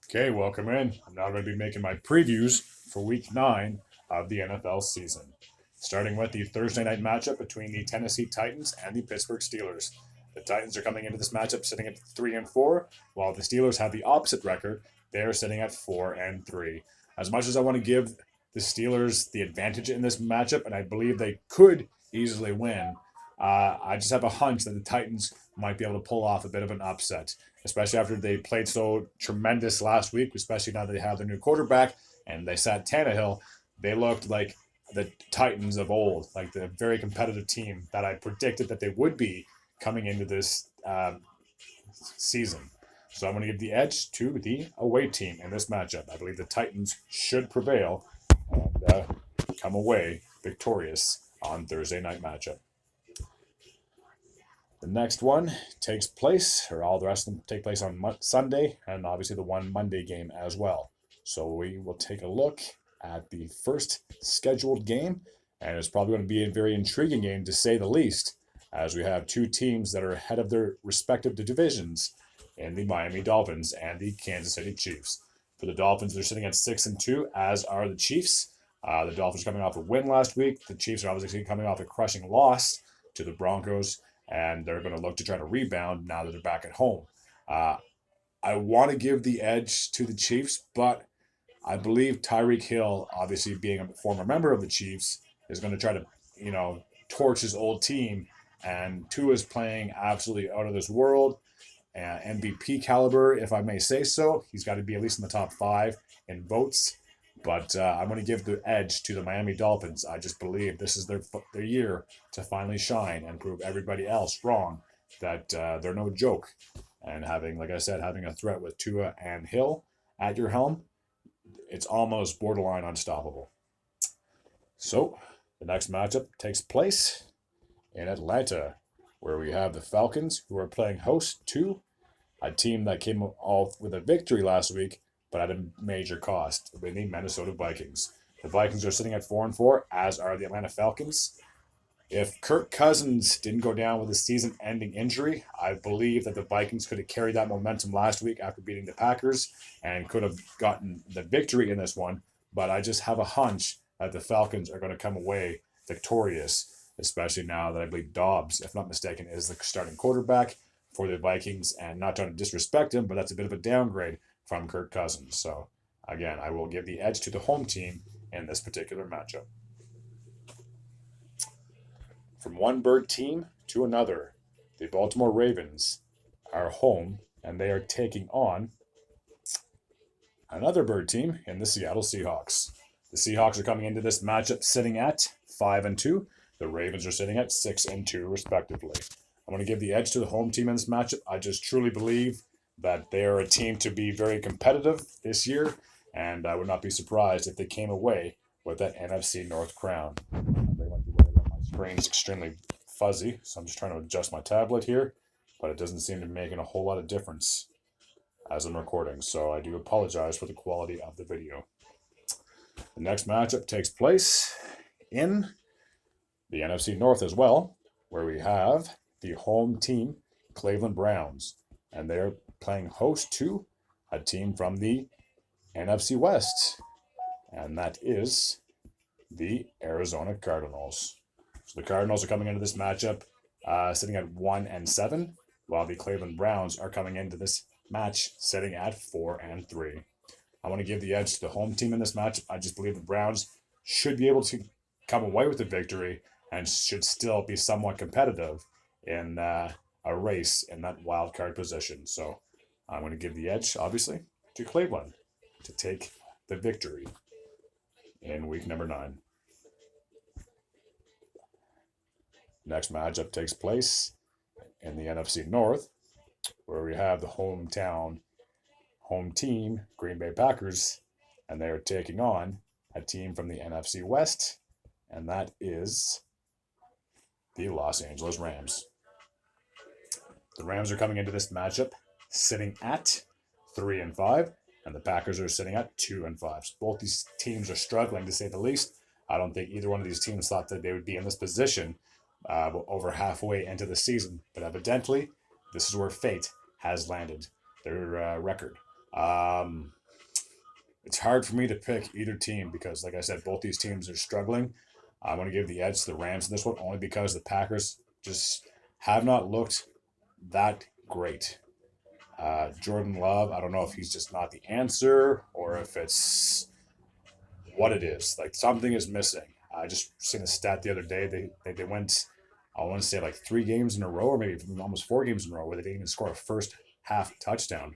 Okay, welcome in. I'm now going to be making my previews for week 9 of the NFL season. Starting with the Thursday night matchup between the Tennessee Titans and the Pittsburgh Steelers. The Titans are coming into this matchup sitting at 3 and 4, while the Steelers have the opposite record. They're sitting at 4 and 3. As much as I want to give the Steelers the advantage in this matchup, and I believe they could easily win, I just have a hunch that the Titans might be able to pull off a bit of an upset, especially after they played so tremendous last week, especially now that they have their new quarterback and they sat Tannehill. They looked like the Titans of old, like the very competitive team that I predicted that they would be coming into this season. So I'm going to give the edge to the away team in this matchup. I believe the Titans should prevail and come away victorious on Thursday night matchup. The next one takes place, or all the rest of them take place on Sunday, and obviously the one Monday game as well. So we will take a look at the first scheduled game, and it's probably going to be a very intriguing game to say the least, as we have two teams that are ahead of their respective divisions in the Miami Dolphins and the Kansas City Chiefs. For the Dolphins, they're sitting at 6 and 2, as are the Chiefs. The Dolphins coming off a win last week. The Chiefs are obviously coming off a crushing loss to the Broncos, and they're going to look to try to rebound now that they're back at home. I want to give the edge to the Chiefs, but I believe Tyreek Hill, obviously being a former member of the Chiefs, is going to try to, torch his old team. And Tua is playing absolutely out of this world, MVP caliber, if I may say so. He's got to be at least in the top 5 in votes. But I'm going to give the edge to the Miami Dolphins. I just believe this is their year to finally shine and prove everybody else wrong that they're no joke. And having, like I said, having a threat with Tua and Hill at your helm, it's almost borderline unstoppable. So the next matchup takes place in Atlanta, where we have the Falcons, who are playing host to a team that came off with a victory last week, but at a major cost, with the Minnesota Vikings. The Vikings are sitting at 4 and 4, as are the Atlanta Falcons. If Kirk Cousins didn't go down with a season-ending injury, I believe that the Vikings could have carried that momentum last week after beating the Packers and could have gotten the victory in this one. But I just have a hunch that the Falcons are going to come away victorious, especially now that I believe Dobbs, if not mistaken, is the starting quarterback for the Vikings. And not trying to disrespect him, but that's a bit of a downgrade from Kirk Cousins. So, again, I will give the edge to the home team in this particular matchup. From one bird team to another, the Baltimore Ravens are home, and they are taking on another bird team in the Seattle Seahawks. The Seahawks are coming into this matchup sitting at 5 and 2. The Ravens are sitting at 6 and 2, respectively. I'm going to give the edge to the home team in this matchup. I just truly believe that they are a team to be very competitive this year, and I would not be surprised if they came away with that NFC North crown. My screen is extremely fuzzy, so I'm just trying to adjust my tablet here, but it doesn't seem to be making a whole lot of difference as I'm recording, so I do apologize for the quality of the video. The next matchup takes place in the NFC North as well, where we have the home team, Cleveland Browns, and they're playing host to a team from the NFC West, and that is the Arizona Cardinals. So the Cardinals are coming into this matchup sitting at 1 and 7, while the Cleveland Browns are coming into this match sitting at 4 and 3. I want to give the edge to the home team in this match. I just believe the Browns should be able to come away with the victory and should still be somewhat competitive in a race in that wild card position. So I'm going to give the edge, obviously, to Cleveland to take the victory in week number 9. Next matchup takes place in the NFC North, where we have the home team, Green Bay Packers, and they're taking on a team from the NFC West, and that is the Los Angeles Rams. The Rams are coming into this matchup sitting at 3 and 5, and the Packers are sitting at 2 and 5. So both these teams are struggling, to say the least. I don't think either one of these teams thought that they would be in this position over halfway into the season, but evidently, this is where fate has landed their record. it's hard for me to pick either team because, like I said, both these teams are struggling. I'm going to give the edge to the Rams in this one only because the Packers just have not looked that great. Jordan Love, I don't know if he's just not the answer or if it's what it is. Like something is missing. I just seen a stat the other day. They went, I want to say like 3 games in a row or maybe almost 4 games in a row where they didn't even score a first half touchdown.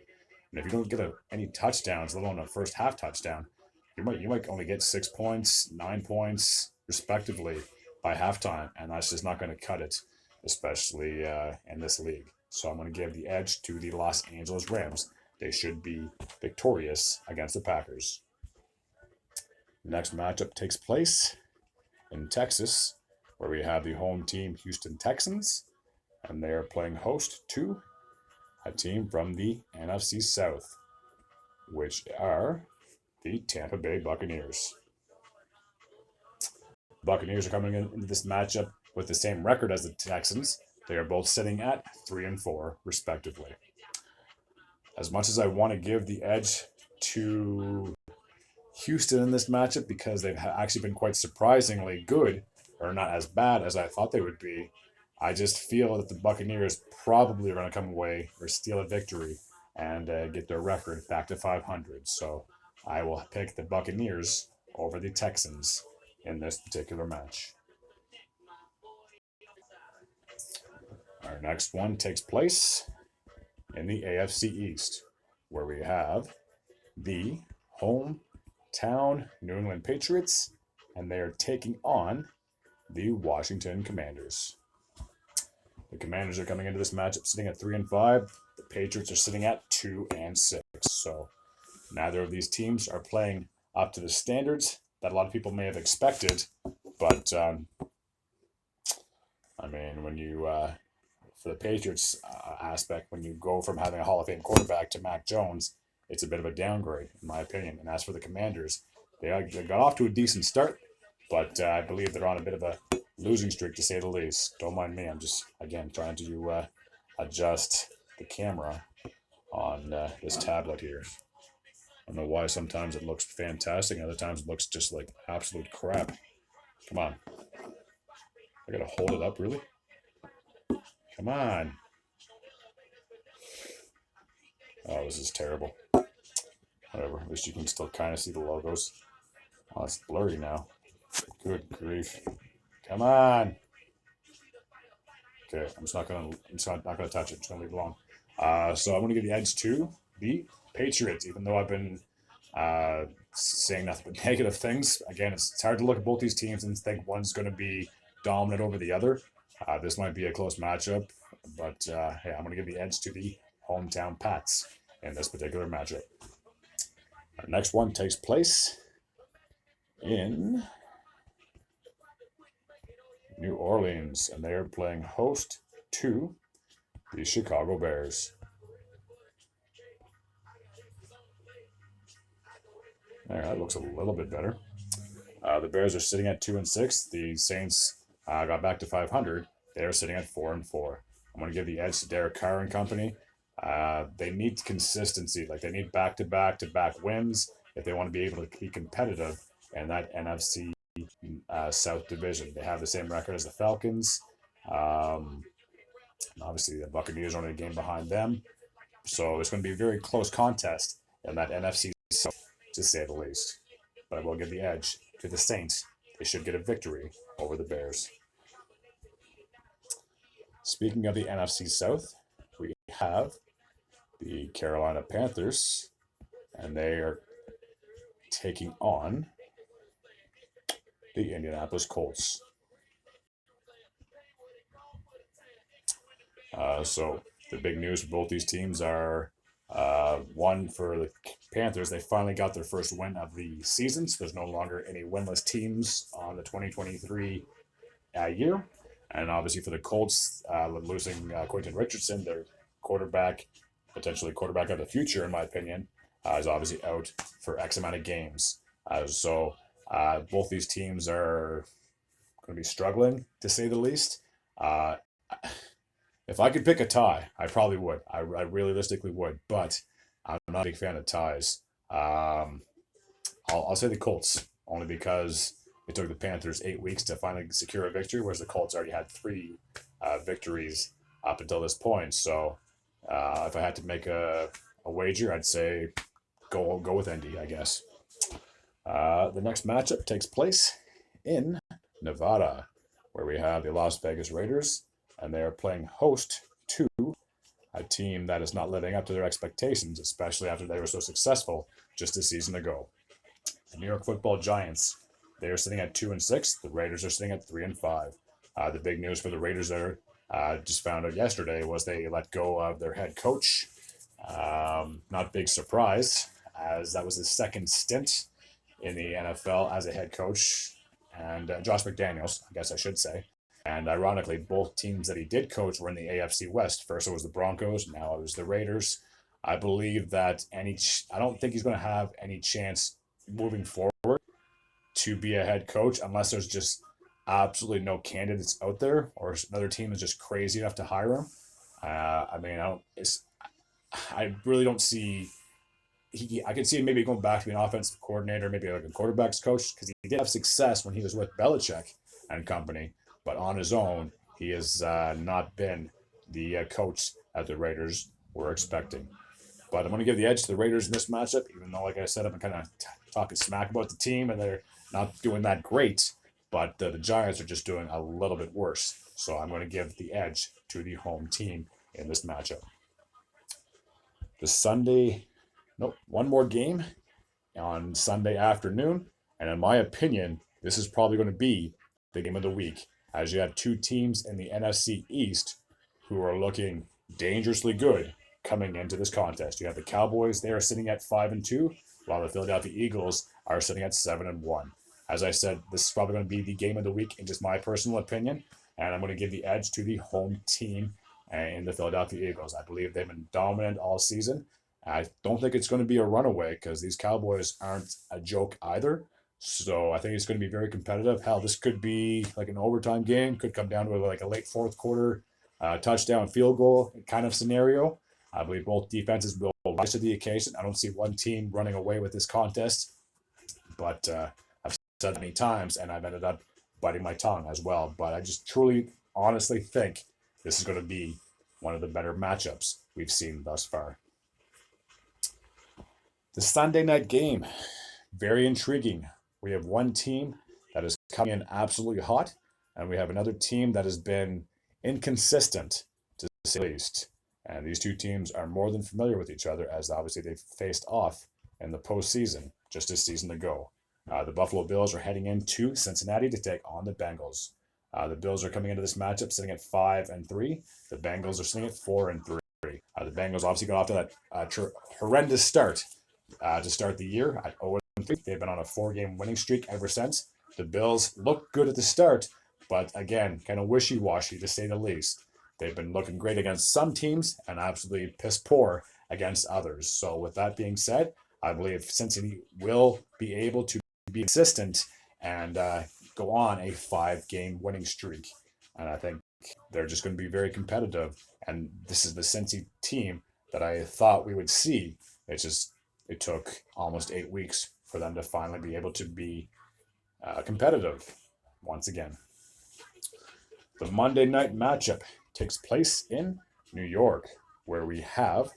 And if you don't get any touchdowns, let alone a first half touchdown, you might only get 6 points, 9 points, respectively, by halftime, and that's just not going to cut it, especially in this league. So I'm going to give the edge to the Los Angeles Rams. They should be victorious against the Packers. The next matchup takes place in Texas, where we have the home team Houston Texans, and they are playing host to a team from the NFC South, which are the Tampa Bay Buccaneers. Buccaneers are coming into this matchup with the same record as the Texans. They are both sitting at 3-4, respectively. As much as I want to give the edge to Houston in this matchup because they've actually been quite surprisingly good, or not as bad as I thought they would be, I just feel that the Buccaneers probably are going to come away or steal a victory and get their record back to 500. So I will pick the Buccaneers over the Texans in this particular match. Our next one takes place in the AFC East, where we have the hometown New England Patriots, and they are taking on the Washington Commanders. The Commanders are coming into this matchup sitting at 3-5. The Patriots are sitting at 2-6. So neither of these teams are playing up to the standards that a lot of people may have expected. But I mean, when you for the Patriots aspect, when you go from having a Hall of Fame quarterback to Mac Jones, it's a bit of a downgrade, in my opinion. And as for the Commanders, they got off to a decent start, but I believe they're on a bit of a losing streak, to say the least. Don't mind me. I'm just, again, trying to adjust the camera on this tablet here. I don't know why sometimes it looks fantastic and other times it looks just like absolute crap. Come on. I gotta hold it up, really? Come on. Oh, this is terrible. Whatever. At least you can still kind of see the logos. Oh, it's blurry now. Good grief. Come on. Okay, I'm not gonna touch it. I'm just gonna leave it alone. So I'm gonna give the edge to the Patriots, even though I've been saying nothing but negative things. Again, it's hard to look at both these teams and think one's gonna be dominant over the other. This might be a close matchup, but hey, I'm gonna give the edge to the hometown Pats in this particular matchup. Our next one takes place in New Orleans, and they are playing host to the Chicago Bears. There, that looks a little bit better. The Bears are sitting at 2-6. The Saints got back to 500. They are sitting at 4-4. I'm going to give the edge to Derek Carr and company. They need consistency. Like they need back-to-back wins if they want to be able to be competitive in that NFC South division. They have the same record as the Falcons. Obviously, the Buccaneers are only a game behind them. So it's going to be a very close contest in that NFC South, to say the least. But I will give the edge to the Saints. They should get a victory over the Bears. Speaking of the NFC South, we have the Carolina Panthers, and they are taking on the Indianapolis Colts. So the big news for both these teams are one, for the Panthers, they finally got their first win of the season, so there's no longer any winless teams on the 2023 year. And obviously for the Colts, losing Quentin Richardson, their quarterback, potentially quarterback of the future, in my opinion, is obviously out for X amount of games. So both these teams are going to be struggling, to say the least. If I could pick a tie, I probably would. I realistically would, but I'm not a big fan of ties. I'll say the Colts, only because it took the Panthers 8 weeks to finally secure a victory, whereas the Colts already had three victories up until this point. So if I had to make a wager, I'd say go with Indy, I guess. The next matchup takes place in Nevada, where we have the Las Vegas Raiders, and they are playing host to a team that is not living up to their expectations, especially after they were so successful just a season ago. The New York Football Giants, they are sitting at 2-6. The Raiders are sitting at 3-5. The big news for the Raiders there, just found out yesterday, was they let go of their head coach. Not big surprise, as that was his second stint in the NFL as a head coach, and Josh McDaniels, I guess I should say. And ironically, both teams that he did coach were in the AFC West. First it was the Broncos, now it was the Raiders. I believe that I don't think he's going to have any chance moving forward to be a head coach unless there's just absolutely no candidates out there, or another team is just crazy enough to hire him. I really don't see. I can see him maybe going back to being an offensive coordinator, maybe like a quarterback's coach, because he did have success when he was with Belichick and company. But on his own, he has not been the coach that the Raiders were expecting. But I'm going to give the edge to the Raiders in this matchup, even though, like I said, I'm kind of talking smack about the team, and they're not doing that great. But the Giants are just doing a little bit worse. So I'm going to give the edge to the home team in this matchup. One more game on Sunday afternoon. And in my opinion, this is probably going to be the game of the week, as you have two teams in the NFC East who are looking dangerously good coming into this contest. You have the Cowboys, they are sitting at 5-2, while the Philadelphia Eagles are sitting at 7-1. As I said, this is probably going to be the game of the week in just my personal opinion, and I'm going to give the edge to the home team in the Philadelphia Eagles. I believe they've been dominant all season. I don't think it's going to be a runaway, because these Cowboys aren't a joke either. So I think it's going to be very competitive. Hell, this could be like an overtime game. Could come down to like a late fourth quarter touchdown field goal kind of scenario. I believe both defenses will rise to the occasion. I don't see one team running away with this contest. But I've said many times, and I've ended up biting my tongue as well. But I just truly, honestly think this is going to be one of the better matchups we've seen thus far. The Sunday night game, very intriguing. We have one team that is coming in absolutely hot, and we have another team that has been inconsistent, to say the least. And these two teams are more than familiar with each other, as obviously they've faced off in the postseason just a season ago. The Buffalo Bills are heading into Cincinnati to take on the Bengals. The Bills are coming into this matchup sitting at 5-3. The Bengals are sitting at 4-3. The Bengals obviously got off to that horrendous start to start the year at 0-3. They've been on a 4-game winning streak ever since. The Bills look good at the start, but again, kind of wishy-washy to say the least. They've been looking great against some teams and absolutely piss poor against others. So with that being said, I believe Cincinnati will be able to be consistent and go on a 5-game winning streak. And I think they're just going to be very competitive. And this is the Cincy team that I thought we would see. It took almost 8 weeks for them to finally be able to be competitive once again. The Monday night matchup takes place in New York, where we have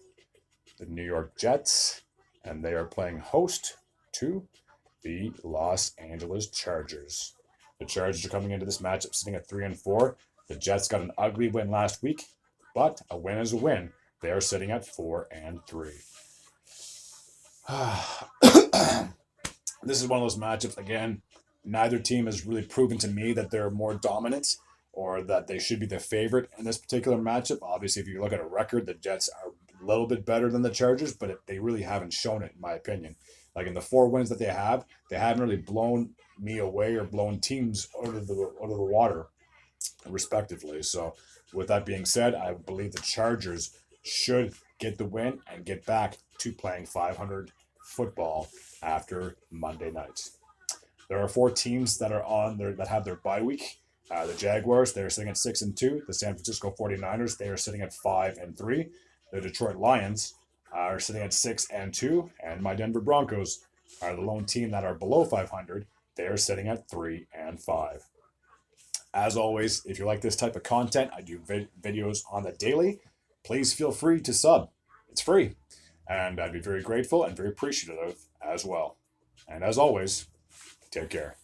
the New York Jets, and they are playing host to the Los Angeles Chargers. The Chargers are coming into this matchup sitting at 3-4. The Jets got an ugly win last week, but a win is a win. They are sitting at 4-3. This is one of those matchups, again, neither team has really proven to me that they're more dominant or that they should be the favorite in this particular matchup. Obviously, if you look at a record, the Jets are a little bit better than the Chargers, but they really haven't shown it, in my opinion. Like in the 4 wins that they haven't really blown me away or blown teams out of the water, respectively. So with that being said, I believe the Chargers should get the win and get back to playing 500 football after Monday night. There are 4 teams that are on there that have their bye week. The Jaguars, they're sitting at 6-2. The San Francisco 49ers, they are sitting at 5-3. The Detroit Lions are sitting at 6-2. And my Denver Broncos are the lone team that are below 500. They are sitting at 3-5. As always, if you like this type of content, I do videos on the daily. Please feel free to sub. It's free. And I'd be very grateful and very appreciative as well. And as always, take care.